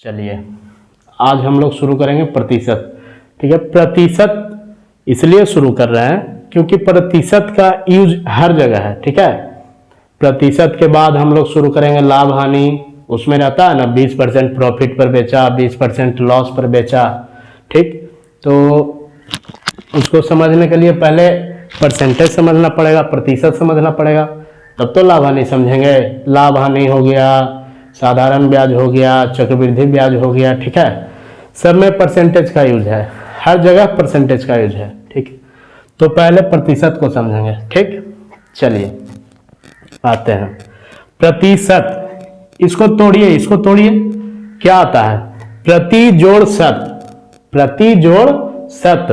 चलिए आज हम लोग शुरू करेंगे प्रतिशत। ठीक है, प्रतिशत इसलिए शुरू कर रहे हैं क्योंकि प्रतिशत का यूज हर जगह है। ठीक है, प्रतिशत के बाद हम लोग शुरू करेंगे लाभ हानि। उसमें रहता है ना 20% प्रॉफिट पर बेचा, 20% लॉस पर बेचा। ठीक, तो उसको समझने के लिए पहले परसेंटेज समझना पड़ेगा, प्रतिशत समझना पड़ेगा, तब तो लाभ हानि समझेंगे। लाभ हानि हो गया, साधारण ब्याज हो गया, चक्रवृद्धि ब्याज हो गया। ठीक है, सब में परसेंटेज का यूज है, हर जगह परसेंटेज का यूज है। ठीक, तो पहले प्रतिशत को समझेंगे। ठीक, चलिए आते हैं प्रतिशत। इसको तोड़िए, इसको तोड़िए, क्या आता है? प्रति जोड़ शत, प्रति जोड़ शत।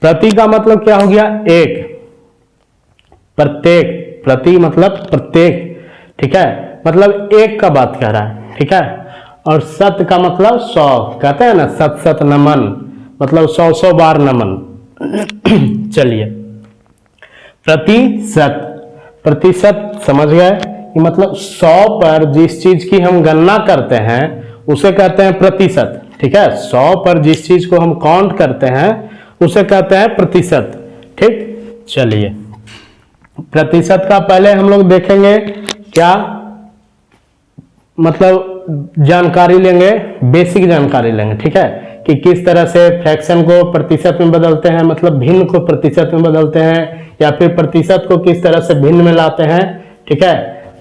प्रति का मतलब क्या हो गया? एक। प्रत्येक, प्रति मतलब प्रत्येक। ठीक है, मतलब एक का बात कह रहा है। ठीक है, और शत का मतलब 100, कहते हैं ना शत शत नमन, मतलब 100 बार नमन। चलिए प्रतिशत, प्रतिशत समझ गए कि मतलब 100 पर जिस चीज की हम गणना करते हैं उसे कहते हैं प्रतिशत। ठीक है, 100 पर जिस चीज को हम काउंट करते हैं उसे कहते हैं प्रतिशत। ठीक, चलिए प्रतिशत का पहले हम लोग देखेंगे क्या, मतलब जानकारी लेंगे, बेसिक जानकारी लेंगे। ठीक है, कि किस तरह से फ्रैक्शन को प्रतिशत में बदलते हैं, मतलब भिन्न को प्रतिशत में बदलते हैं, या फिर प्रतिशत को किस तरह से भिन्न में लाते हैं। ठीक है,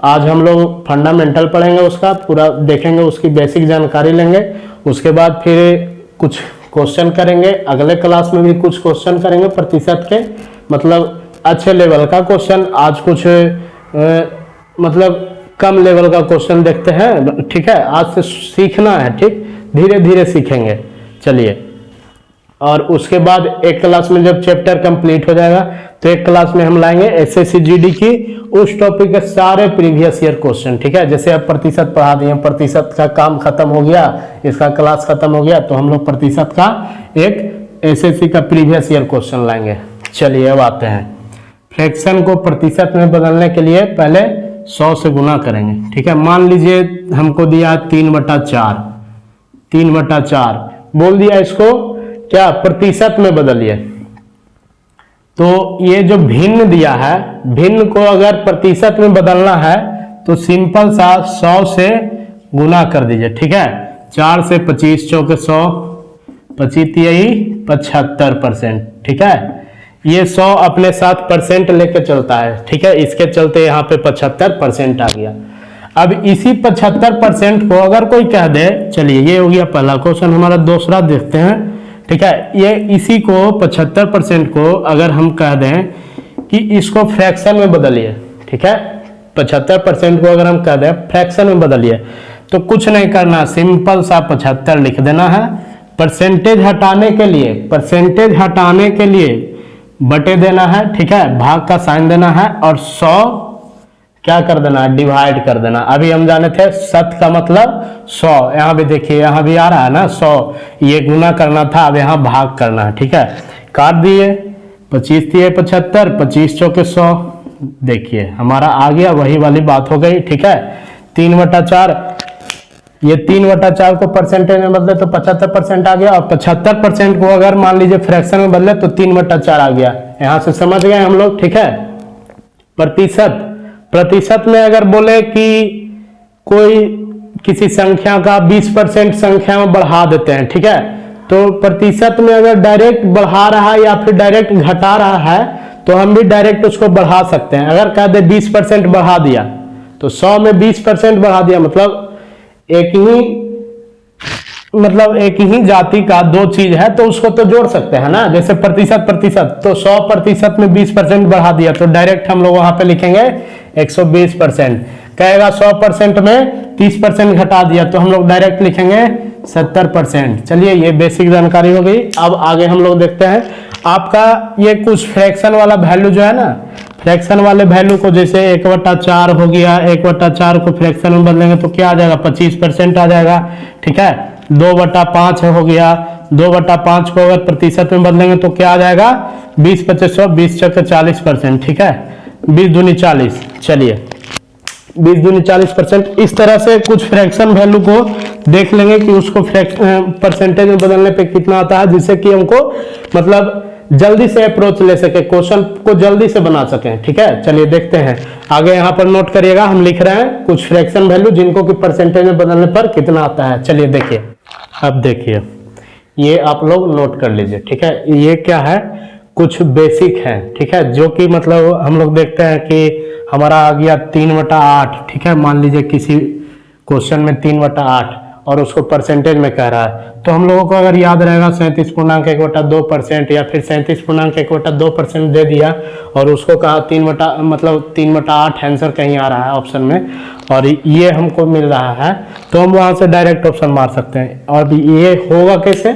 आज हम लोग फंडामेंटल पढ़ेंगे, उसका पूरा देखेंगे, उसकी बेसिक जानकारी लेंगे। उसके बाद फिर कुछ क्वेश्चन करेंगे, अगले क्लास में भी कुछ क्वेश्चन करेंगे प्रतिशत के, मतलब अच्छे लेवल का क्वेश्चन। आज कुछ मतलब कम लेवल का क्वेश्चन देखते हैं। ठीक है, आज से सीखना है। ठीक, धीरे धीरे सीखेंगे। चलिए, और उसके बाद एक क्लास में जब चैप्टर कंप्लीट हो जाएगा तो एक क्लास में हम लाएंगे एसएससी जीडी की उस टॉपिक के सारे प्रीवियस ईयर क्वेश्चन। ठीक है, जैसे अब प्रतिशत पढ़ा दिए, प्रतिशत का काम खत्म हो गया, इसका क्लास खत्म हो गया, तो हम लोग प्रतिशत का एक एसएससी का प्रीवियस ईयर क्वेश्चन लाएंगे। चलिए अब आते हैं फ्रैक्शन को प्रतिशत में बदलने के लिए पहले 100 से गुना करेंगे। ठीक है, मान लीजिए हमको दिया 3/4, 3/4 बोल दिया, इसको क्या प्रतिशत में बदलिए। तो ये जो भिन्न दिया है, भिन्न को अगर प्रतिशत में बदलना है तो सिंपल सा 100 से गुना कर दीजिए। ठीक है, 4 से 25 चौके 100, 25 यही 75%। ठीक है, ये 100 अपने साथ परसेंट लेके चलता है। ठीक है, इसके चलते यहाँ पे 75% आ गया। अब इसी 75% को अगर कोई कह दे, चलिए ये हो गया पहला क्वेश्चन, हमारा दूसरा देखते हैं। ठीक है, ये इसी को 75% को अगर हम कह दें कि इसको फ्रैक्शन में बदलिए। ठीक है, 75% को अगर हम कह दें फ्रैक्शन में बदलिए, तो कुछ नहीं करना, सिंपल सा 75 लिख देना है। परसेंटेज हटाने के लिए, परसेंटेज हटाने के लिए बटे देना है। ठीक है, भाग का साइन देना है, और 100 क्या कर देना है? डिवाइड कर देना। अभी हम जाने थे शत का मतलब 100, यहाँ भी देखिए, यहाँ भी आ रहा है ना 100, ये गुना करना था, अब यहाँ भाग करना है। ठीक है, काट दिए, 25 दिए 75, 25 चौके 100, देखिए हमारा आ गया, वही वाली बात हो गई। ठीक है, 3/4, ये 3/4 को परसेंटेज में बदले तो 75% आ गया, और 75% को अगर मान लीजिए फ्रैक्शन में बदले तो 3/4 आ गया। यहां से समझ गए हम लोग। ठीक है, प्रतिशत, प्रतिशत में अगर बोले कि कोई किसी संख्या का 20% संख्या में बढ़ा देते हैं। ठीक है, तो प्रतिशत में अगर डायरेक्ट बढ़ा रहा है या फिर डायरेक्ट घटा रहा है तो हम भी डायरेक्ट उसको बढ़ा सकते हैं। अगर कह दे 20% बढ़ा दिया तो 100 में 20% बढ़ा दिया, मतलब एक ही जाति का दो चीज है तो उसको तो जोड़ सकते हैं ना, जैसे प्रतिशत प्रतिशत, तो 100% में 20% बढ़ा दिया तो डायरेक्ट हम लोग वहां पे लिखेंगे 120%। कहेगा 100% में 30% घटा दिया तो हम लोग डायरेक्ट लिखेंगे 70%। चलिए ये बेसिक जानकारी हो गई। अब आगे हम लोग देखते हैं आपका ये कुछ फ्रैक्शन वाला वैल्यू जो है ना, फ्रैक्शन वाले वैल्यू को जैसे 1/4 हो गया, 1/4 को फ्रैक्शन में बदलेंगे तो क्या आ जाएगा? 25% आ जाएगा। ठीक है, 2/5 हो गया, 2/5 को अगर प्रतिशत में बदलेंगे तो क्या आ जाएगा? 20/25 20 चौके 40%। ठीक है, 20 दूनी 40। चलिए 20 दूनी 40%। इस तरह से कुछ फ्रैक्शन वैल्यू को देख लेंगे कि उसको परसेंटेज में बदलने पे कितना आता है, जिससे कि हमको मतलब जल्दी से अप्रोच ले सके, क्वेश्चन को जल्दी से बना सकें। ठीक है, चलिए देखते हैं आगे। यहाँ पर नोट करिएगा, हम लिख रहे हैं कुछ फ्रैक्शन वैल्यू जिनको कि परसेंटेज में बदलने पर कितना आता है। चलिए देखिए, अब देखिए ये आप लोग नोट कर लीजिए। ठीक है, ये क्या है, कुछ बेसिक है। ठीक है, जो कि मतलब हम लोग देखते हैं कि हमारा आ गया 3/8। ठीक है, मान लीजिए किसी क्वेश्चन में 3/8 और उसको परसेंटेज में कह रहा है, तो हम लोगों को अगर याद रहेगा 37.1/2% या फिर 37.1/2% दे दिया और उसको कहा 3/8 आंसर कहीं आ रहा है ऑप्शन में और ये हमको मिल रहा है, तो हम वहां से डायरेक्ट ऑप्शन मार सकते हैं। और ये होगा कैसे,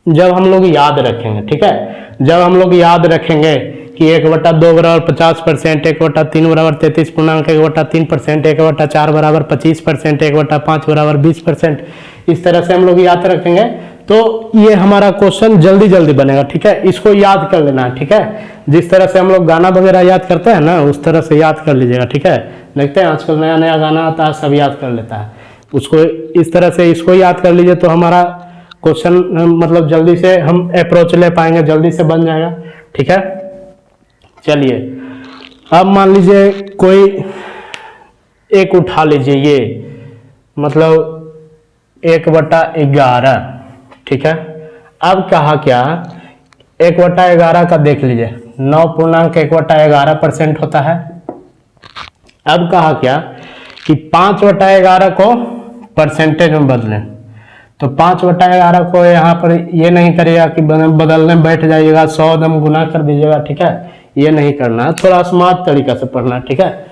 जब हम लोग याद रखेंगे। ठीक है, जब हम लोग याद रखेंगे कि 1/2 बराबर 50%, 1/3 बराबर 33.1/3%, 1/4 बराबर 25%, 1/5 बराबर 20%, इस तरह से हम लोग याद रखेंगे तो ये हमारा क्वेश्चन जल्दी जल्दी बनेगा। ठीक है, इसको याद कर लेना है। ठीक है, जिस तरह से हम लोग गाना वगैरह याद करते हैं ना, उस तरह से याद कर लीजिएगा। ठीक है, देखते हैं आजकल नया नया गाना आता है, सब याद कर लेता है उसको। इस तरह से इसको याद कर लीजिए तो हमारा क्वेश्चन मतलब जल्दी से हम अप्रोच ले पाएंगे, जल्दी से बन जाएगा। ठीक है, चलिए अब मान लीजिए कोई एक उठा लीजिए, ये मतलब 1/11। ठीक है, अब कहा क्या, 1/11 का देख लीजिए 9.1/11% होता है। अब कहा क्या कि 5/11 को परसेंटेज में बदलें, तो 5/11 को यहाँ पर ये नहीं करिएगा कि बदलने बैठ जाइएगा, 100 दम गुना कर दीजिएगा। ठीक है, ये नहीं करना है, थोड़ा स्मार्ट तरीका से पढ़ना है। ठीक है,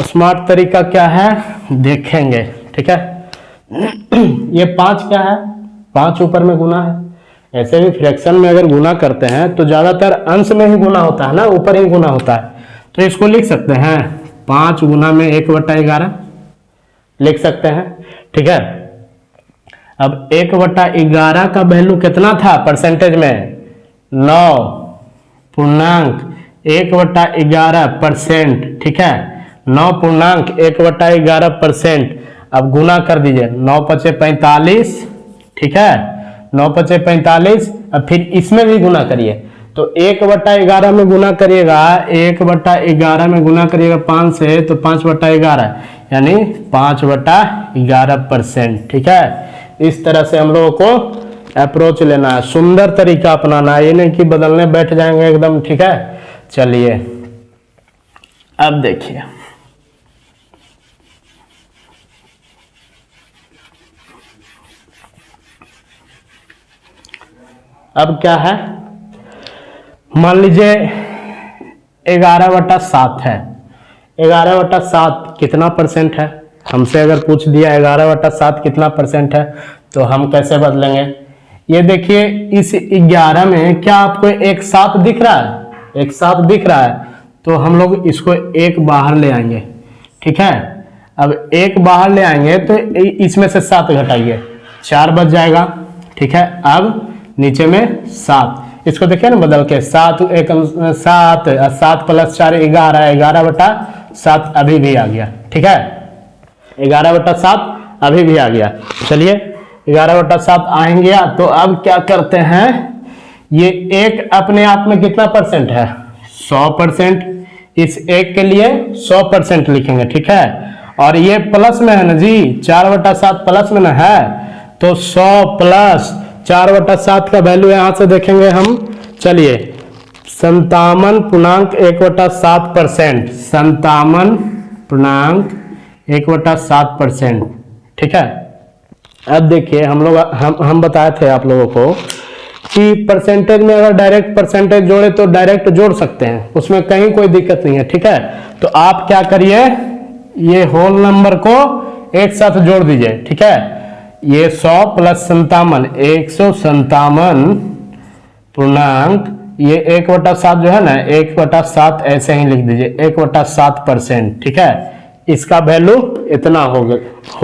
स्मार्ट तरीका क्या है देखेंगे। ठीक है, ये 5 क्या है, 5 ऊपर में गुना है। ऐसे भी फ्रैक्शन में अगर गुना करते हैं तो ज्यादातर अंश में ही गुना होता है ना, ऊपर ही गुना होता है। तो इसको लिख सकते हैं 5 गुना में 1/11 लिख सकते हैं। ठीक है, अब 1/11 का वैल्यू कितना था परसेंटेज में, 9.1/11%। ठीक है, 9.1/11%। अब गुना कर दीजिए, 9×5 = 45। ठीक है, 9×5 = 45। अब फिर इसमें भी गुना करिए, तो 1/11 में गुना करिएगा, 1/11 में गुना करिएगा 5 से, तो 5/11 यानी 5/11%। ठीक है, इस तरह से हम लोगों को अप्रोच लेना है, सुंदर तरीका अपनाना है, ये नहीं कि बदलने बैठ जाएंगे एकदम। ठीक है, चलिए अब देखिए, अब क्या है, मान लीजिए 11/7 है। 11/7 कितना परसेंट है, हमसे अगर पूछ दिया 11/7 कितना परसेंट है, तो हम कैसे बदलेंगे। ये देखिए, इस 11 में क्या आपको एक 7 दिख रहा है, एक 7 दिख रहा है, तो हम लोग इसको एक बाहर ले आएंगे। ठीक है, अब एक बाहर ले आएंगे तो इसमें से 7 घटाइए, 4 बच जाएगा। ठीक है, अब नीचे में 7, इसको देखिए ना बदल के, 7 + 7 + 4 = 11, 11/7 अभी भी आ गया। ठीक है, 11/7 अभी भी आ गया। चलिए 11/7 आएंगे, तो अब क्या करते हैं, ये एक अपने आप में कितना परसेंट है, 100%। इस एक के लिए 100% लिखेंगे। ठीक है, और ये प्लस में है ना जी, 4/7 प्लस में ना है, तो 100 + 4/7 का वैल्यू यहां से देखेंगे हम। चलिए 57.1/7%, 57.1/7%। ठीक है, अब देखिए हम बताए थे आप लोगों को कि परसेंटेज में अगर डायरेक्ट परसेंटेज जोड़े तो डायरेक्ट जोड़ सकते हैं, उसमें कहीं कोई दिक्कत नहीं है। ठीक है, तो आप क्या करिए, ये होल नंबर को एक साथ जोड़ दीजिए। ठीक है, ये 100 + 57, 157. ये 1/7 जो है ना, 1/7 ऐसे ही लिख दीजिए, 1/7%। ठीक है, इसका वैल्यू इतना हो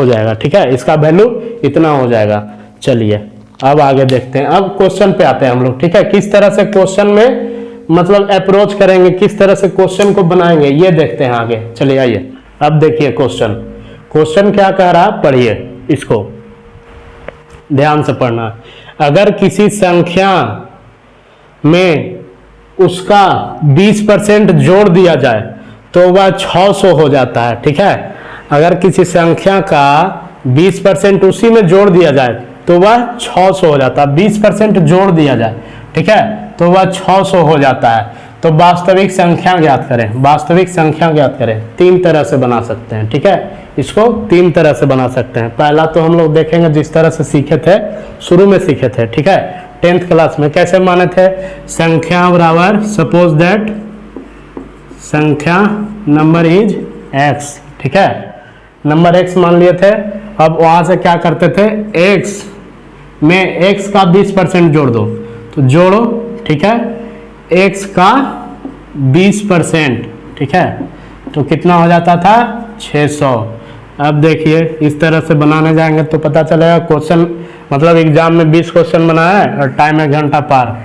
जाएगा। ठीक है, इसका वैल्यू इतना हो जाएगा। चलिए अब आगे देखते हैं, अब क्वेश्चन पे आते हैं हम लोग। ठीक है, किस तरह से क्वेश्चन में मतलब अप्रोच करेंगे, किस तरह से क्वेश्चन को बनाएंगे, ये देखते हैं आगे। चलिए आइए, अब देखिए क्वेश्चन क्या कह रहा है, पढ़िए, इसको ध्यान से पढ़ना। अगर किसी संख्या में उसका 20% जोड़ दिया जाए तो वह 600 हो जाता है, ठीक है। अगर किसी संख्या का 20% उसी में जोड़ दिया जाए तो वह 600 हो जाता है। 20% जोड़ दिया जाए, ठीक है, तो वह 600 हो जाता है। तो वास्तविक संख्या ज्ञात करें। वास्तविक संख्या ज्ञात करें, 3 तरह से बना सकते हैं, ठीक है। इसको 3 तरह से बना सकते हैं। पहला तो हम लोग देखेंगे जिस तरह से सीखे थे, शुरू में सीखे थे, ठीक है, 10th क्लास में। कैसे माने थे, संख्या बराबर, सपोज दैट संख्या नंबर इज x, ठीक है, नंबर x मान लिए थे। अब वहां से क्या करते थे, x में x का 20% जोड़ दो, तो जोड़ो, ठीक है, x का 20%, ठीक है, तो कितना हो जाता था, 600। अब देखिए इस तरह से बनाने जाएंगे तो पता चलेगा क्वेश्चन, मतलब एग्जाम में 20 क्वेश्चन बनाया है और टाइम 1 घंटा पार।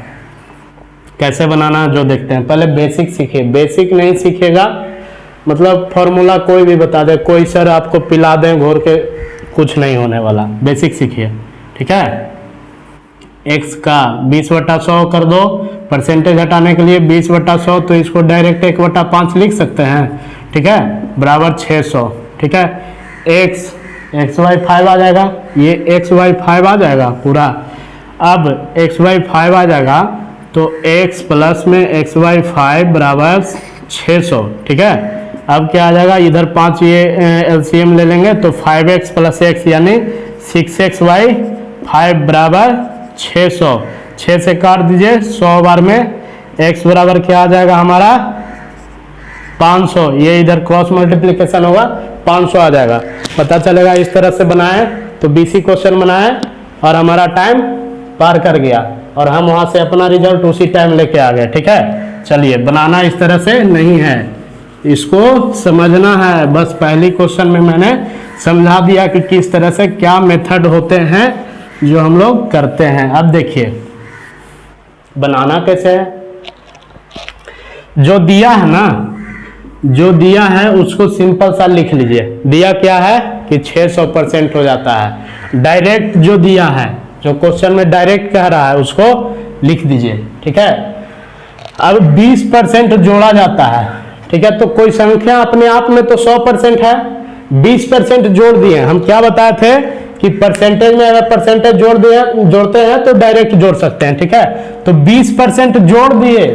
कैसे बनाना जो देखते हैं। पहले बेसिक सीखिए, बेसिक नहीं सीखेगा मतलब फॉर्मूला कोई भी बता दे, कोई सर आपको पिला दें घोर के, कुछ नहीं होने वाला। बेसिक सीखिए, ठीक है। x का 20/100 कर दो, परसेंटेज हटाने के लिए 20/100, तो इसको डायरेक्ट 1/5 लिख सकते हैं, ठीक है, बराबर 600, ठीक है। xy5 आ जाएगा, ये xy5 आ जाएगा पूरा। अब xy5 आ जाएगा तो x प्लस में xy5 बराबर 600, ठीक है। अब क्या आ जाएगा, इधर 5 ये एलसीएम ले लेंगे तो 5x प्लस x यानी 6xy5 बराबर 600। 6 से काट दीजिए, 100 बार में x बराबर क्या आ जाएगा हमारा 500, ये इधर क्रॉस मल्टीप्लिकेशन होगा, 500 आ जाएगा। पता चलेगा इस तरह से बनाए तो बीसी क्वेश्चन बनाए और हमारा टाइम पार कर गया और हम वहां से अपना रिजल्ट उसी टाइम लेके आ गए, ठीक है। चलिए, बनाना इस तरह से नहीं है, इसको समझना है। बस पहली क्वेश्चन में मैंने समझा दिया कि किस तरह से क्या मेथड होते हैं जो हम लोग करते हैं। अब देखिए बनाना कैसे है। जो दिया है ना, जो दिया है उसको सिंपल सा लिख लीजिए। दिया क्या है कि 600% हो जाता है। डायरेक्ट जो दिया है, जो क्वेश्चन में डायरेक्ट कह रहा है, उसको लिख दीजिए, ठीक है। अब 20% जोड़ा जाता है, ठीक है, तो कोई संख्या अपने आप में तो 100% है, 20% जोड़ दिए। हम क्या बताए थे कि परसेंटेज में अगर परसेंटेज जोड़ते हैं तो डायरेक्ट जोड़ सकते हैं, ठीक है। तो 20% जोड़ दिए,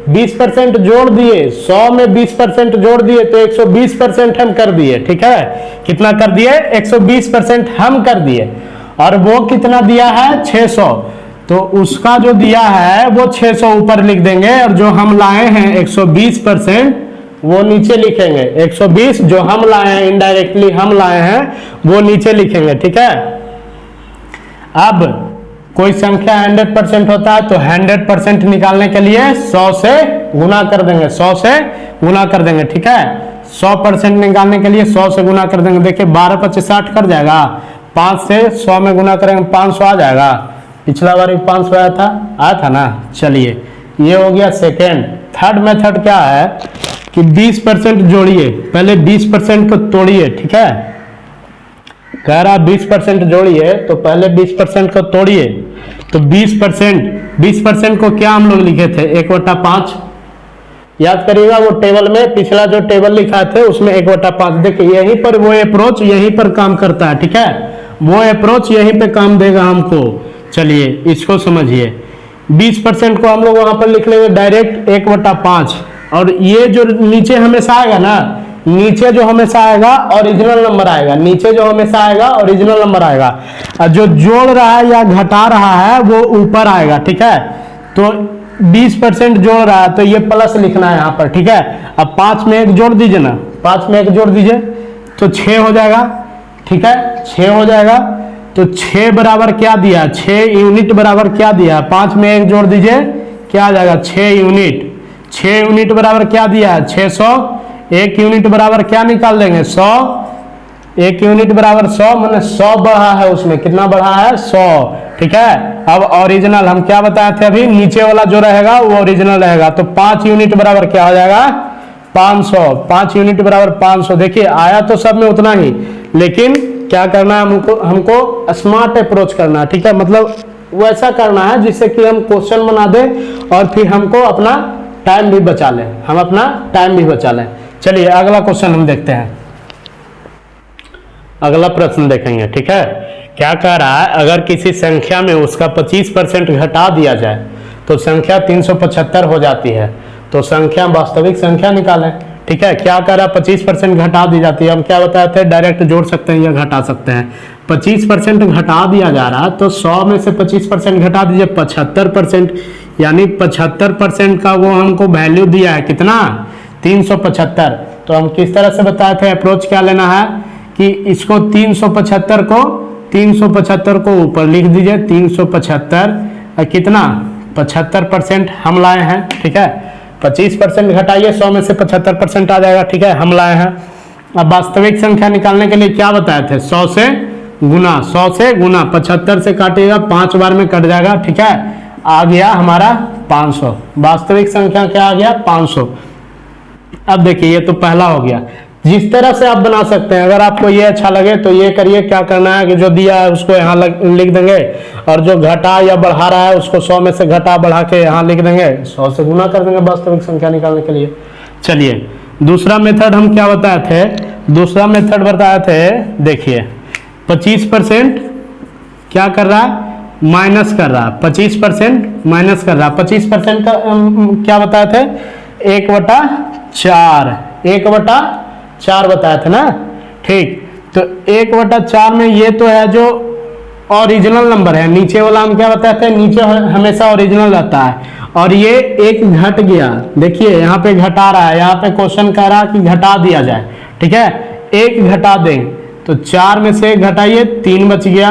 20% जोड़ दिए, 100 में 20% जोड़ दिए तो 120% हम कर दिए, ठीक है। कितना कर दिए, 120% हम कर दिए। और वो कितना दिया है, 600, तो उसका जो दिया है वो 600 ऊपर लिख देंगे और जो हम लाए हैं 120% वो नीचे लिखेंगे। 120 जो हम लाए हैं, इनडायरेक्टली हम लाए हैं, वो नीचे लिखेंगे, ठीक है। अब कोई संख्या 100% होता है तो 100% निकालने के लिए 100 से गुना कर देंगे, 100 से गुना कर देंगे, ठीक है। 100% निकालने के लिए 100 से गुना कर देंगे। देखिए 12 25 60 कर जाएगा, 5 से 100 में गुना करेंगे 500 आ जाएगा। पिछला बार 500 आया था ना। चलिए, ये हो गया सेकेंड। थर्ड मेथड क्या है कि 20% जोड़िए, पहले 20% को तोड़िए, ठीक है। कह रहा 20% जोड़िए तो पहले 20% को तोड़िए। तो 20% को क्या हम लोग लिखे थे, 1/5। याद करिएगा वो टेबल में, पिछला जो टेबल लिखा थे उसमें 1/5। देखिए यहीं पर वो अप्रोच यहीं पर काम करता है, ठीक है। वो अप्रोच यहीं पे काम देगा हमको। चलिए इसको समझिए। 20% को हम लोग वहां पर लिख लेंगे डायरेक्ट 1/5। और ये जो नीचे हमेशा आएगा ना, नीचे जो हमेशा आएगा ओरिजिनल नंबर आएगा, नीचे जो हमेशा आएगा ओरिजिनल नंबर आएगा। और जो जोड़ रहा है या घटा रहा है वो ऊपर आएगा, ठीक है। तो 20% जोड़ रहा है तो ये प्लस लिखना है यहाँ पर, ठीक है। अब 5 में 1 जोड़ दीजिए ना, 5 में 1 जोड़ दीजिए तो 6 हो जाएगा, ठीक है। 6 हो जाएगा तो 6 बराबर क्या दिया, 6 यूनिट बराबर क्या दिया, 5 में 1 जोड़ दीजिए, क्या आ जाएगा 6 यूनिट। 6 यूनिट बराबर क्या दिया है 600। 1 यूनिट बराबर क्या निकाल देंगे 100। 1 यूनिट बराबर 100, मैंने 100 बढ़ा है उसमें, कितना बढ़ा है 100, ठीक है। अब ओरिजिनल हम क्या बताए थे अभी, नीचे वाला जो रहेगा वो ओरिजिनल रहेगा, तो 5 यूनिट बराबर क्या हो जाएगा 500, 5 यूनिट बराबर 500। देखिए आया तो सब में उतना ही, लेकिन क्या करना है हमको स्मार्ट अप्रोच करना है, ठीक है, मतलब वैसा करना है जिससे कि हम क्वेश्चन बना दें और फिर हमको अपना टाइम भी बचा लें, हम अपना टाइम भी बचा लें। चलिए अगला क्वेश्चन हम देखते हैं, अगला प्रश्न देखेंगे, ठीक है। क्या कह रहा है, अगर किसी संख्या में उसका 25% घटा दिया जाए तो संख्या 375 हो जाती है, तो संख्या वास्तविक संख्या निकालें, ठीक है। क्या कह रहा है 25% घटा दी जाती है, हम क्या बताए थे डायरेक्ट जोड़ सकते हैं या घटा सकते हैं। 25% घटा दिया जा रहा है तो 100 में से 25% घटा दीजिए 75%, यानी 75% का वो हमको वैल्यू दिया है कितना 375। तो हम किस तरह से बताए थे, अप्रोच क्या लेना है कि इसको 375 को ऊपर लिख दीजिए, 375 कितना 75% हम लाए हैं, ठीक है। 25% घटाइए 100 में से 75% आ जाएगा, ठीक है, हम लाए हैं। अब वास्तविक संख्या निकालने के लिए क्या बताए थे, 100 से गुना, 100 से गुना, 75 से काटिएगा 5 बार में कट जाएगा, ठीक है, आ गया हमारा 500। वास्तविक संख्या क्या आ गया 500। अब देखिए ये तो पहला हो गया, जिस तरह से आप बना सकते हैं, अगर आपको ये अच्छा लगे तो ये करिए। क्या करना है कि जो दिया है उसको यहाँ लिख देंगे, और जो घटा या बढ़ा रहा है उसको 100 में से घटा बढ़ा के यहाँ लिख देंगे, 100 से गुना कर देंगे वास्तविक संख्या निकालने के लिए। चलिए दूसरा मेथड हम क्या बताए थे, दूसरा मेथड बताए थे, देखिए 25% क्या कर रहा है माइनस कर रहा है, 25% माइनस कर रहा है। 25% का क्या बताए थे 1/4, 1/4 बताया था ना, ठीक। तो 1/4 में ये तो है जो ओरिजिनल नंबर है, नीचे वाला हम क्या बताते हैं, नीचे हमेशा ओरिजिनल रहता है, और ये एक घट गया, देखिए यहाँ पे घटा रहा है, यहाँ पे क्वेश्चन कह रहा है कि घटा दिया जाए, ठीक है, एक घटा दें तो 4 में से घटाइए 3 बच गया,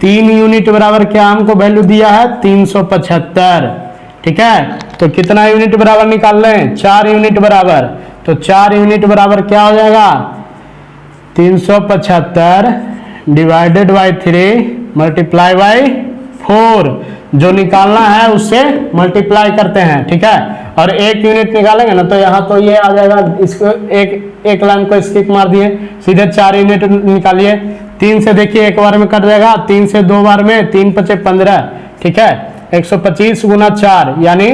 3 यूनिट बराबर क्या हमको वैल्यू दिया है 375, ठीक है। तो कितना यूनिट बराबर निकाल लें 4 यूनिट बराबर, तो 4 यूनिट बराबर क्या हो जाएगा 375 डिवाइडेड बाई 3 मल्टीप्लाई बाई 4, जो निकालना है उससे मल्टीप्लाई करते हैं, ठीक है। और 1 यूनिट निकालेंगे ना तो यहाँ तो ये आ जाएगा, इसको एक लाइन को स्किप मार दिए, सीधे 4 यूनिट निकालिए। 3 से देखिए एक बार में कट जाएगा, 3 से 2 बार में, 3 × 5 = 15, ठीक है। 125 × 4 यानी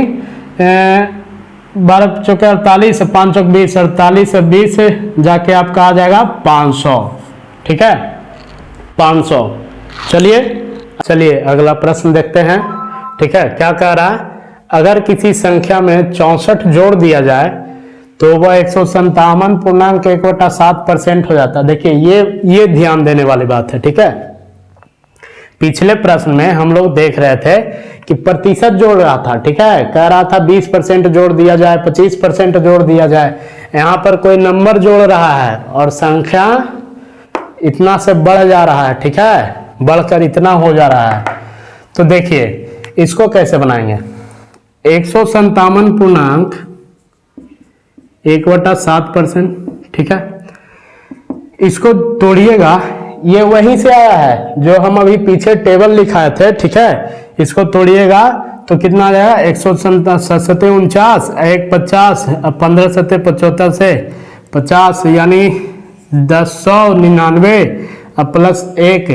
12 × 4 = 48, 5 × 20, 48 से 20 जाके आपका आ जाएगा 500, ठीक है, 500। चलिए अगला प्रश्न देखते हैं, ठीक है। क्या कह रहा है, अगर किसी संख्या में 64 जोड़ दिया जाए तो वह 157.1/7% हो जाता है। देखिए ये ध्यान देने वाली बात है, ठीक है। पिछले प्रश्न में हम लोग देख रहे थे कि प्रतिशत जोड़ रहा था, ठीक है, कह रहा था 20% जोड़ दिया जाए, 25% जोड़ दिया जाए। यहाँ पर कोई नंबर जोड़ रहा है और संख्या इतना से बढ़ जा रहा है, ठीक है, बढ़कर इतना हो जा रहा है। तो देखिए इसको कैसे बनाएंगे, 157.1/7%, ठीक है। इसको तोड़िएगा, ये वहीं से आया है जो हम अभी पीछे टेबल लिखाए थे, ठीक है। इसको तोड़िएगा तो कितना आ जाएगा 147 1 50, 15 7 75 से 50 यानी 1099 प्लस 1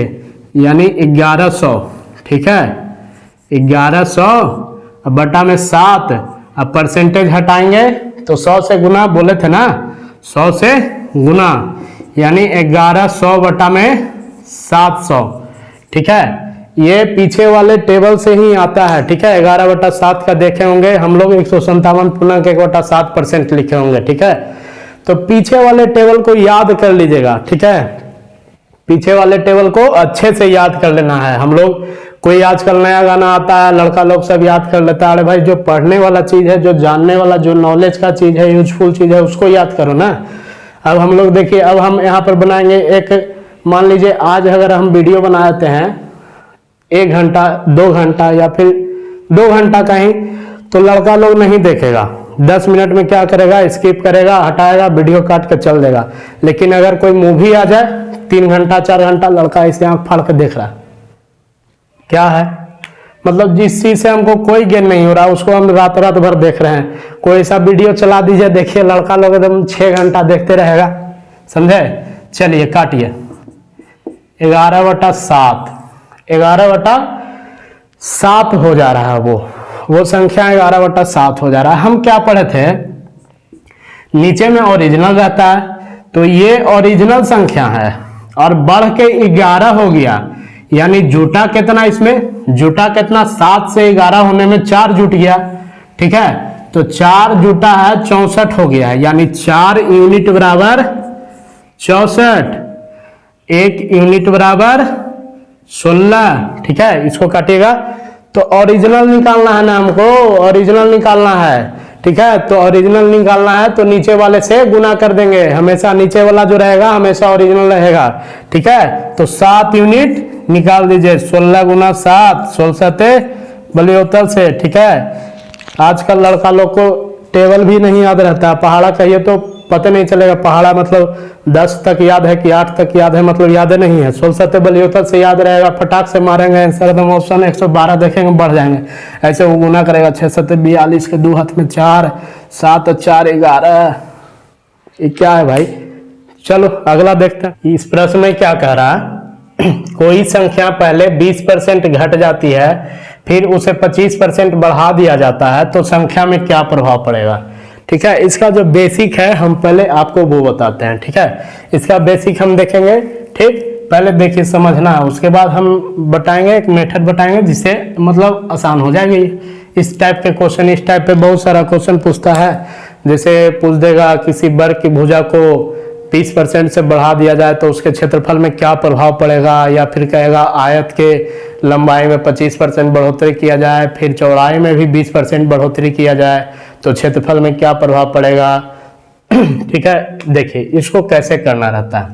यानी 1100, ठीक है, 1100 बटा में 7, अब परसेंटेज हटाएंगे तो 100 से गुना बोले थे ना, 100 से गुना यानी 1100 बटा में 700, ठीक है। ये पीछे वाले टेबल से ही आता है, ठीक है। 11/7 का देखे होंगे हम लोग 157.1/7% लिखे होंगे, ठीक है। तो पीछे वाले टेबल को याद कर लीजिएगा, ठीक है, पीछे वाले टेबल को अच्छे से याद कर लेना है। हम लोग कोई आजकल नया गाना आता है, लड़का लोग सब याद कर लेता है, अरे भाई जो पढ़ने वाला चीज है, जो जानने वाला, जो नॉलेज का चीज है, यूजफुल चीज है, उसको याद करो ना। अब हम लोग देखिए, अब हम यहाँ पर बनाएंगे एक, मान लीजिए आज अगर हम वीडियो बनाते हैं 1 घंटा 2 घंटा या फिर 2 घंटा का ही, तो लड़का लोग नहीं देखेगा, 10 मिनट में क्या करेगा, स्किप करेगा, हटाएगा, वीडियो काट के चल देगा। लेकिन अगर कोई मूवी आ जाए 3 घंटा 4 घंटा, लड़का ऐसे आंख फाड़ के देख रहा है, क्या है मतलब जिस चीज से हमको कोई गेन नहीं हो रहा उसको हम रात रात भर देख रहे हैं। कोई ऐसा वीडियो चला दीजिए, देखिए लड़का लोग एकदम 6 घंटा देखते रहेगा, समझे। चलिए काटिए, 11/7, 11/7 हो जा रहा है, वो संख्या 11/7 हो जा रहा है। हम क्या पढ़े थे, नीचे में ओरिजिनल रहता है, तो ये ओरिजिनल संख्या है और बढ़ के 11 हो गया, यानी जुटा कितना, इसमें जुटा कितना, 7 से 11 होने में 4 जुट गया, ठीक है। तो 4 जुटा है 64 हो गया, यानी 4 यूनिट बराबर 64, 1 यूनिट बराबर 16, ठीक है। इसको काटिएगा तो ओरिजिनल निकालना है ना हमको, ओरिजिनल निकालना है, ठीक है। तो ओरिजिनल निकालना है तो नीचे वाले से गुना कर देंगे, हमेशा नीचे वाला जो रहेगा हमेशा ओरिजिनल रहेगा, ठीक है। तो 7 यूनिट निकाल दीजिए, 16 गुना 7, 16 बलियोतल से, ठीक है। आजकल लड़का लोग को टेबल भी नहीं याद रहता, पहाड़ा कहिए तो पता नहीं चलेगा, पहाड़ा मतलब 10 तक याद है कि 8 तक याद है, मतलब याद नहीं है। 16 बलियोतल से याद रहेगा, फटाक से मारेंगे आंसर, एकदम ऑप्शन 112 देखेंगे बढ़ जाएंगे, ऐसे वो गुना करेगा। 6 7 42 के 2 हाथ में 4, 7 और 4 11, ये क्या है भाई। चलो अगला देखते हैं। इस प्रश्न में क्या कह रहा है, कोई संख्या पहले 20% घट जाती है, फिर उसे 25% बढ़ा दिया जाता है, तो संख्या में क्या प्रभाव पड़ेगा, ठीक है। इसका जो बेसिक है हम पहले आपको वो बताते हैं, ठीक है। इसका बेसिक हम देखेंगे, ठीक। पहले देखिए समझना है, उसके बाद हम बताएंगे, एक मेथड बताएंगे जिससे मतलब आसान हो जाएगी। इस टाइप के क्वेश्चन, इस टाइप पे बहुत सारा क्वेश्चन पूछता है, जैसे पूछ देगा किसी वर्ग की भुजा को 20% से बढ़ा दिया जाए तो उसके क्षेत्रफल में क्या प्रभाव पड़ेगा, या फिर कहेगा आयत के लंबाई में 25% बढ़ोतरी किया जाए, फिर चौड़ाई में भी 20% बढ़ोतरी किया जाए तो क्षेत्रफल में क्या प्रभाव पड़ेगा, ठीक है। देखिए इसको कैसे करना रहता है,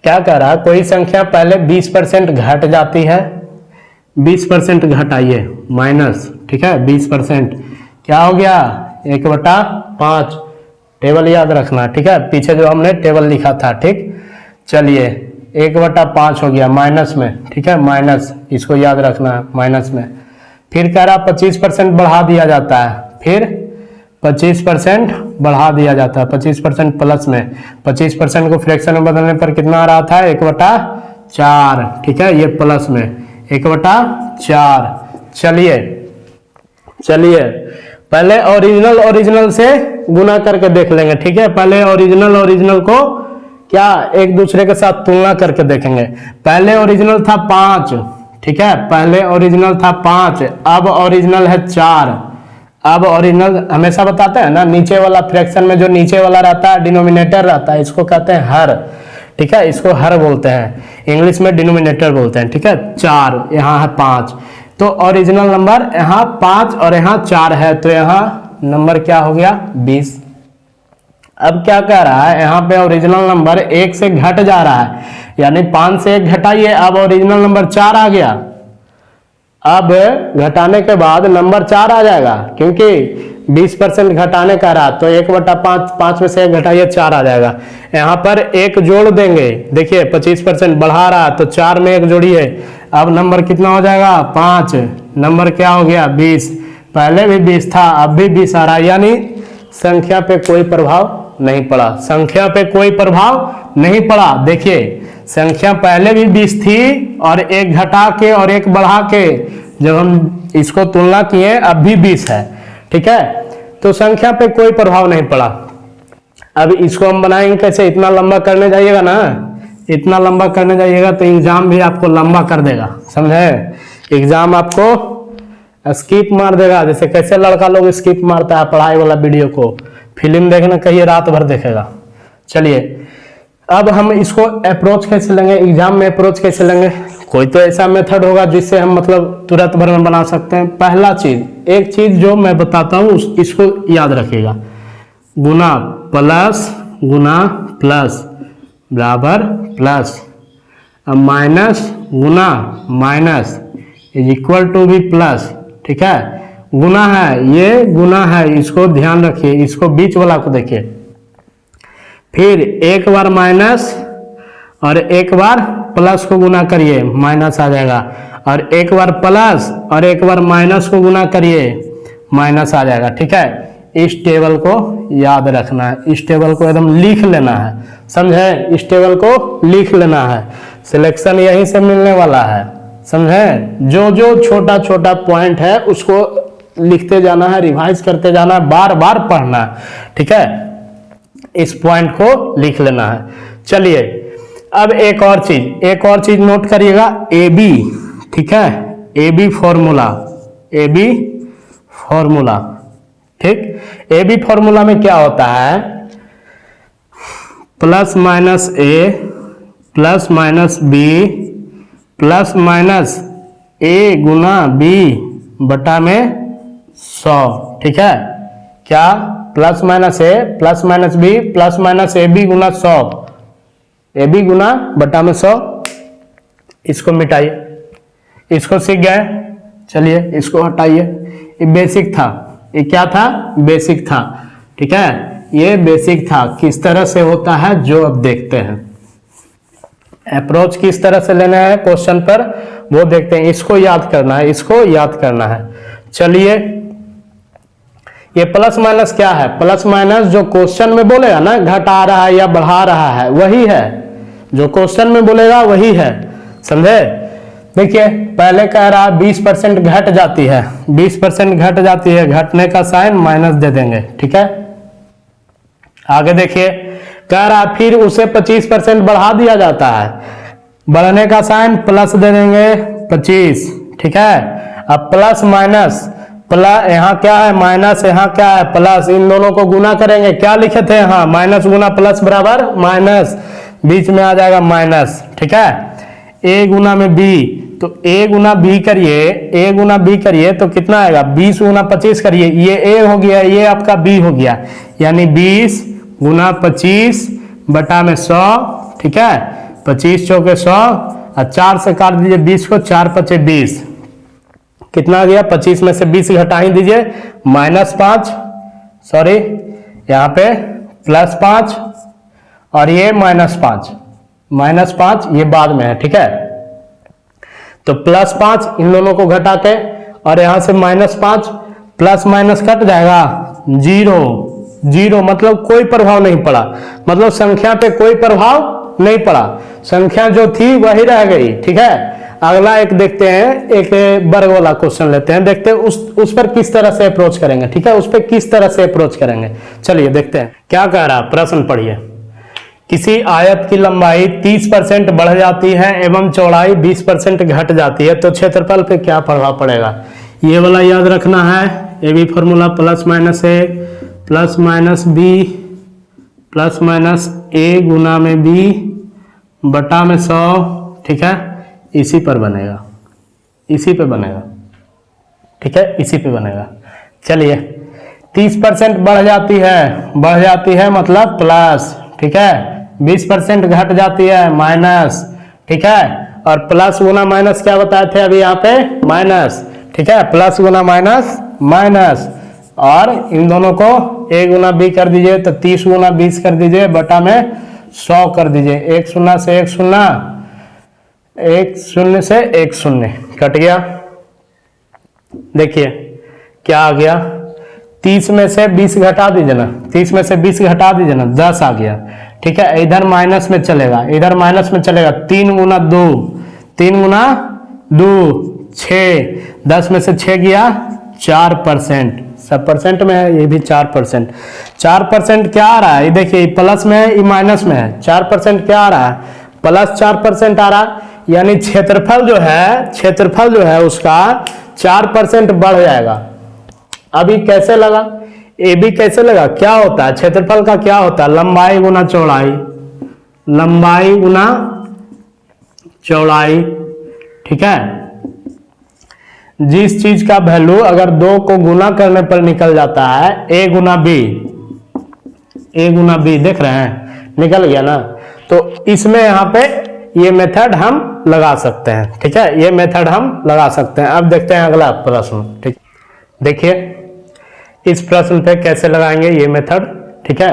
क्या कह रहा है, कोई संख्या पहले 20% घट जाती है, 20% घटाइए माइनस, ठीक है। 20% क्या हो गया, 1/5, टेबल याद रखना, ठीक है। पीछे जो हमने टेबल लिखा था, ठीक। चलिए 1/5 हो गया माइनस में, ठीक है, माइनस, इसको याद रखना है माइनस में। फिर कह रहा 25% बढ़ा दिया जाता है, फिर 25% बढ़ा दिया जाता है, 25% प्लस में, 25% को फ्रैक्शन में बदलने पर कितना आ रहा था, 1/4, ठीक है, ये प्लस में 1/4। चलिए पहले ओरिजिनल से गुना करके देख लेंगे, ठीक है। पहले ओरिजिनल को क्या एक दूसरे के साथ तुलना करके देखेंगे। पहले ओरिजिनल था 5, ठीक है, पहले ओरिजिनल था 5, अब ओरिजिनल है 4। अब ओरिजिनल हमेशा बताते हैं ना, नीचे वाला फ्रैक्शन में जो नीचे वाला रहता है डिनोमिनेटर रहता है, इसको कहते हैं हर, ठीक है, इसको हर बोलते हैं, इंग्लिश में डिनोमिनेटर बोलते हैं, ठीक है। 4 यहाँ है 5, तो ओरिजिनल नंबर यहाँ 5 और यहाँ 4 है, तो यहाँ नंबर क्या हो गया, 20। अब क्या कह रहा है, यहाँ पे ओरिजिनल नंबर 1 से घट जा रहा है, यानी 5 से 1 घटाइए, अब ओरिजिनल नंबर 4 आ गया। अब घटाने के बाद नंबर 4 आ जाएगा, क्योंकि 20% घटाने का रहा, तो 1/5, 5 में से 1 घटाइए 4 आ जाएगा। यहाँ पर 1 जोड़ देंगे, देखिए 25% बढ़ा रहा तो 4 में 1 जोड़िए, अब नंबर कितना हो जाएगा, 5, नंबर क्या हो गया, 20। पहले भी 20 था, अब भी 20 आ रहा, यानी संख्या पे कोई प्रभाव नहीं पड़ा, संख्या पे कोई प्रभाव नहीं पड़ा। देखिए संख्या पहले भी 20 थी और 1 घटा के और 1 बढ़ा के जब हम इसको तुलना किए अब भी 20 है, ठीक है, तो संख्या पे कोई प्रभाव नहीं पड़ा। अब इसको हम बनाएंगे कैसे, इतना लंबा करने जाइएगा ना, इतना लंबा करने जाइएगा तो एग्जाम भी आपको लंबा कर देगा, समझे। एग्जाम आपको स्किप मार देगा, जैसे कैसे लड़का लोग स्किप मारता है पढ़ाई वाला वीडियो को, फिल्म देखना कहिए रात भर देखेगा। चलिए अब हम इसको अप्रोच कैसे लेंगे, एग्जाम में अप्रोच कैसे लेंगे, कोई तो ऐसा मेथड होगा जिससे हम मतलब तुरंत भर में बना सकते हैं। पहला चीज, एक चीज जो मैं बताता हूँ इसको याद रखिएगा, गुना प्लस बराबर प्लस, अब माइनस गुना माइनस इज इक्वल टू भी प्लस, ठीक है। गुना है, ये गुना है, इसको ध्यान रखिए, इसको बीच वाला को देखिए, फिर एक बार माइनस और एक बार प्लस को गुना करिए, माइनस आ जाएगा, और एक बार प्लस और एक बार माइनस को गुना करिए, माइनस आ जाएगा। ठीक है, इस टेबल को याद रखना है, इस टेबल को एकदम लिख लेना है, समझे? इस टेबल को लिख लेना है, सिलेक्शन यहीं से मिलने वाला है, समझे? जो जो छोटा छोटा पॉइंट है उसको लिखते जाना है, रिवाइज करते जाना है, बार बार पढ़ना है। ठीक है, इस पॉइंट को लिख लेना है। चलिए अब एक और चीज नोट करिएगा, ए बी। ठीक है, A B formula, A B formula. ठीक, ए बी फॉर्मूला में क्या होता है? Plus minus A plus minus B plus minus A गुना बी बटा में 100। ठीक है, क्या? Plus minus A plus minus B plus minus A B गुना 100, ए बी गुना बटा में 100। इसको मिटाइए, इसको सीख गए। चलिए इसको हटाइए, ये बेसिक था, ये क्या था? बेसिक था। ठीक है, ये बेसिक था। किस तरह से होता है जो अब देखते हैं, अप्रोच किस तरह से लेना है क्वेश्चन पर वो देखते हैं। इसको याद करना है, इसको याद करना है। चलिए ये प्लस माइनस क्या है? प्लस माइनस जो क्वेश्चन में बोलेगा ना, घटा रहा है या बढ़ा रहा है, वही है। जो क्वेश्चन में बोलेगा वही है, समझे? देखिए पहले कह रहा 20% घट जाती है, 20% घट जाती है, घटने का साइन माइनस दे देंगे। ठीक है, आगे देखिए कह रहा फिर उसे 25% बढ़ा दिया जाता है, बढ़ने का साइन प्लस दे देंगे 25। ठीक है, अब प्लस माइनस, प्लस यहाँ क्या है माइनस, यहाँ क्या है प्लस, इन दोनों को गुना करेंगे। क्या लिखे थे? हाँ, माइनस गुना प्लस बराबर माइनस, बीच में आ जाएगा माइनस। ठीक है, ए गुना में बी, तो ए गुना बी करिए, ए गुना बी करिए तो कितना आएगा? 20 गुना 25 करिए, ये ए हो गया, ये आपका बी हो गया, यानी 20 गुना 25 बटा में 100। ठीक है, 25 चौके 100 और 4 से काट दीजिए 20 को, 4 पचे 20, कितना आ गया? 25 में से 20 घटा ही दीजिए, -5, सॉरी यहाँ पे +5 और ये -5, -5 ये बाद में है। ठीक है, तो +5 इन दोनों को घटा के और यहां से -5, प्लस माइनस कट जाएगा, 0, मतलब कोई प्रभाव नहीं पड़ा, मतलब संख्या पे कोई प्रभाव नहीं पड़ा, संख्या जो थी वही रह गई। ठीक है, अगला एक देखते हैं, एक वर्ग वाला क्वेश्चन लेते हैं, देखते हैं उस पर किस तरह से अप्रोच करेंगे। ठीक है, उस पर किस तरह से अप्रोच करेंगे। चलिए देखते हैं क्या कह रहा है, प्रश्न पढ़िए। किसी आयत की लंबाई 30% बढ़ जाती है एवं चौड़ाई 20% घट जाती है, तो क्षेत्रफल पे क्या प्रभाव पड़ेगा? ये वाला याद रखना है, ये भी formula plus minus A plus minus B plus minus A गुना में बी बटा में 100। ठीक है, इसी पर बनेगा, इसी पे बनेगा। ठीक है, इसी पे बनेगा। चलिए 30% बढ़ जाती है मतलब प्लस। ठीक है, 20% घट जाती है माइनस। ठीक है, और प्लस गुना माइनस क्या बताए थे अभी यहाँ पे? माइनस। ठीक है, प्लस गुना माइनस माइनस, और इन दोनों को a गुना b कर दीजिए तो 30 गुना 20 कर दीजिए बटा में 100 कर दीजिए। 1 शून्य से 1 शून्य, 1 शून्य से 1 शून्य कट गया। देखिए क्या आ गया, 30 में से 20 घटा दीजिए ना, 30 में से 20 घटा दीजिए ना, 10 आ गया। ठीक है, इधर माइनस में चलेगा, इधर माइनस में चलेगा, 3 गुना 2, 3 गुना 2 6, 10 में से 6 गया 4%, सब परसेंट में है, ये भी 4%। 4% क्या आ रहा है? ये देखिए प्लस में है, ये माइनस में है। 4% क्या आ रहा है? प्लस 4% आ रहा है, यानी क्षेत्रफल जो है उसका 4% बढ़ जाएगा। अभी कैसे लगा? ए बी कैसे लगा? क्या होता है क्षेत्रफल का? क्या होता है? लंबाई गुना चौड़ाई, लंबाई गुना चौड़ाई। ठीक है, जिस चीज का वैल्यू अगर 2 को गुना करने पर निकल जाता है, ए गुना बी, देख रहे हैं निकल गया ना, तो इसमें यहाँ पे ये मेथड हम लगा सकते हैं। ठीक है, ये मेथड हम लगा सकते हैं। अब देखते हैं अगला प्रश्न। ठीक, देखिए इस प्रश्न पे कैसे लगाएंगे ये मेथड। ठीक है,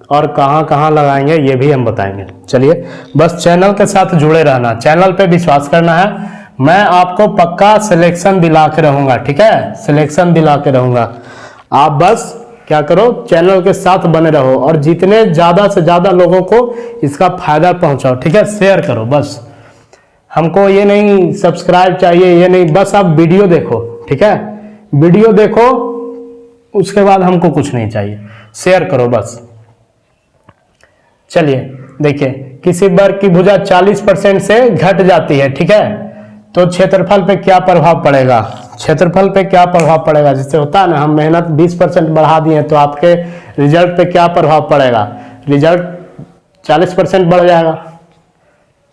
और कहाँ लगाएंगे ये भी हम बताएंगे। चलिए बस चैनल के साथ जुड़े रहना, चैनल पे विश्वास करना है, मैं आपको पक्का सिलेक्शन दिला के रहूंगा, ठीक है, सिलेक्शन दिला के रहूंगा। आप बस क्या करो, चैनल के साथ बने रहो और जितने ज्यादा से ज्यादा लोगों को इसका फायदा पहुंचाओ, ठीक है, शेयर करो। बस हमको ये नहीं सब्सक्राइब चाहिए, ये नहीं, बस आप वीडियो देखो, ठीक है, वीडियो देखो, उसके बाद हमको कुछ नहीं चाहिए, शेयर करो बस। चलिए देखिए, किसी वर्ग की भुजा 40% से घट जाती है, ठीक है, तो क्षेत्रफल पे क्या प्रभाव पड़ेगा, क्षेत्रफल पे क्या प्रभाव पड़ेगा। जैसे होता है ना, हम मेहनत 20% बढ़ा दिए तो आपके रिजल्ट पे क्या प्रभाव पड़ेगा, रिजल्ट 40% बढ़ जाएगा,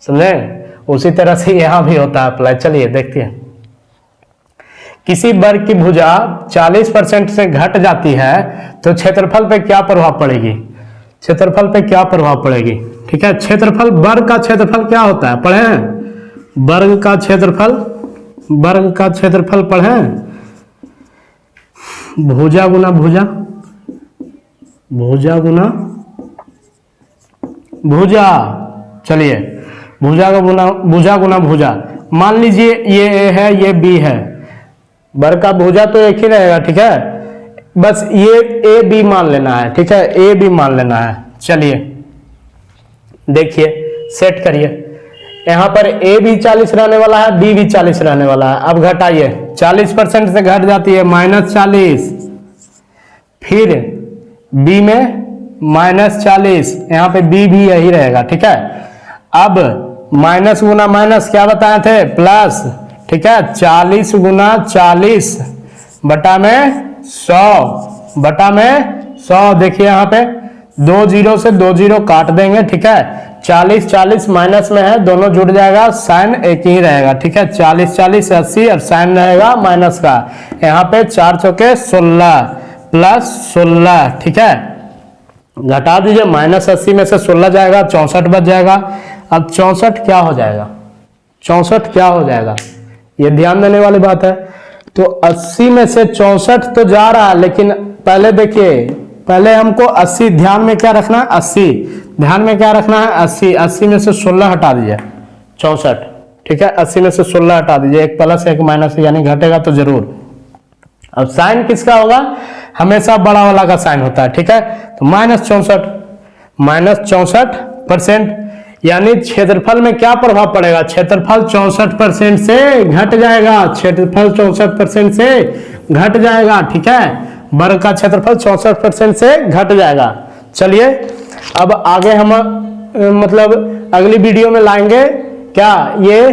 समझे। उसी तरह से यहाँ भी होता है अप्लाई। चलिए देखते हैं, किसी वर्ग की भुजा 40% से घट जाती है तो क्षेत्रफल पे क्या प्रभाव पड़ेगी, क्षेत्रफल पे क्या प्रभाव पड़ेगी, ठीक है। क्षेत्रफल, वर्ग का क्षेत्रफल क्या होता है, पढ़े हैं, वर्ग का क्षेत्रफल, वर्ग का क्षेत्रफल पढ़े हैं, भुजा गुना भुजा, भुजा गुना भुजा। चलिए भुजा का गुना, भुजा गुना भुजा। मान लीजिए ये ए है, ये बी है, वर्ग का भुजा तो एक ही रहेगा, ठीक है, बस ये ए बी मान लेना है, ठीक है, ए बी मान लेना है। चलिए देखिए, सेट करिए, यहां पर ए भी 40 रहने वाला है, बी भी 40 रहने वाला है। अब घटाइए, 40% से घट जाती है -40, फिर बी में -40, यहां पे बी भी यही रहेगा, ठीक है। अब माइनस गुना माइनस क्या बताए थे, प्लस, ठीक है, 40 गुना 40 बटा में 100 बटा में 100। देखिए यहाँ पे 2 जीरो से 2 जीरो काट देंगे, ठीक है, 40 40 माइनस में है, दोनों जुड़ जाएगा, साइन एक ही रहेगा, ठीक है, 40 40 80 और साइन रहेगा माइनस का। यहाँ पे 4 चौके 16 प्लस 16, ठीक है, घटा दीजिए, -80 में से 16 जाएगा, 64 बच जाएगा। अब 64 क्या हो जाएगा, 64 क्या हो जाएगा, ये ध्यान देने वाली बात है। तो 80 में से 64 तो जा रहा है, लेकिन पहले देखिए, पहले हमको 80 ध्यान में क्या रखना है, 80 ध्यान में क्या रखना है, 80, 80 में से 16 हटा दीजिए, 64, ठीक है, 80 में से 16 हटा दीजिए, एक प्लस एक माइनस, यानी घटेगा तो जरूर। अब साइन किसका होगा, हमेशा बड़ा वाला का साइन होता है, ठीक है, तो -64, -64%, यानी क्षेत्रफल में क्या प्रभाव पड़ेगा, क्षेत्रफल 64% से घट जाएगा, क्षेत्रफल 64% से घट जाएगा, ठीक है, वर्ग का क्षेत्रफल 64% से घट जाएगा। चलिए अब आगे हम मतलब अगली वीडियो में लाएंगे क्या, ये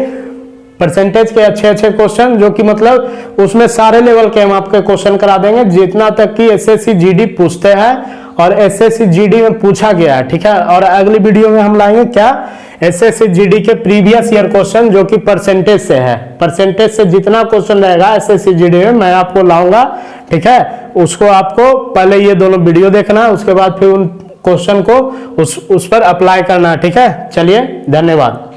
परसेंटेज के अच्छे अच्छे क्वेश्चन, जो कि मतलब उसमें सारे लेवल के हम आपके क्वेश्चन करा देंगे, जितना तक कि एसएससी जीडी पूछते हैं और एसएससी जीडी में पूछा गया है, ठीक है। और अगली वीडियो में हम लाएंगे क्या, एसएससी जीडी के प्रीवियस ईयर क्वेश्चन, जो कि परसेंटेज से है, परसेंटेज से जितना क्वेश्चन रहेगा एसएससी जीडी में मैं आपको लाऊंगा, ठीक है। उसको आपको पहले ये दोनों वीडियो देखना है, उसके बाद फिर उन क्वेश्चन को उस पर अप्लाई करना है, ठीक है। चलिए धन्यवाद।